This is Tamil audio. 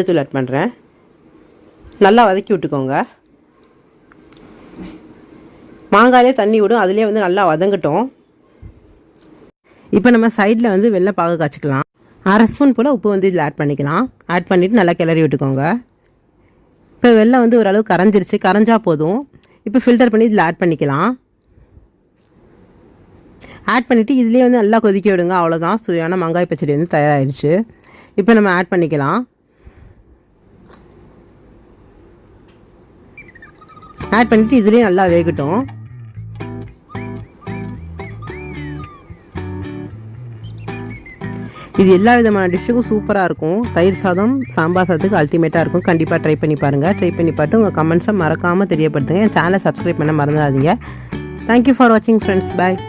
தூள் ஆட் பண்ணுறேன். நல்லா வதக்கி விட்டுக்கோங்க. மாங்காயிலே தண்ணி விடும், அதுலேயே வந்து நல்லா வதங்கட்டும். இப்போ நம்ம சைடில் வந்து வெள்ளை பாகு காய்ச்சிக்கலாம். 1/2 ஸ்பூன் போல் உப்பு வந்து இதில் ஆட் பண்ணிக்கலாம். ஆட் பண்ணிவிட்டு நல்லா கிளறி விட்டுக்கோங்க. இப்போ வெள்ளம் வந்து ஓரளவு கரைஞ்சிருச்சு, கரைஞ்சா போதும். இப்போ ஃபில்டர் பண்ணி இதில் ஆட் பண்ணிக்கலாம். ஆட் பண்ணிவிட்டு இதுலேயே வந்து நல்லா கொதிக்க விடுங்க. அவ்வளோதான், சுவையான மாங்காய் பச்சடி வந்து தயாராகிடுச்சு. இப்போ நம்ம ஆட் பண்ணிக்கலாம். ஆட் பண்ணிவிட்டு இதுலேயே நல்லா வேகட்டும். இது எல்லா விதமான டிஷ்ஷுக்கும் சூப்பராக இருக்கும். தயிர் சாதம், சாம்பார் சாதத்துக்கு அல்டிமேட்டாக இருக்கும். கண்டிப்பாக ட்ரை பண்ணி பாருங்கள். ட்ரை பண்ணி பார்த்து உங்கள் கமெண்ட்ஸை மறக்காமல் தெரியப்படுத்துங்க. என் சேனலை சப்ஸ்கிரைப் பண்ண மறந்துடாதீங்க. தேங்க்யூ ஃபார் வாட்சிங் ஃப்ரெண்ட்ஸ். பாய்.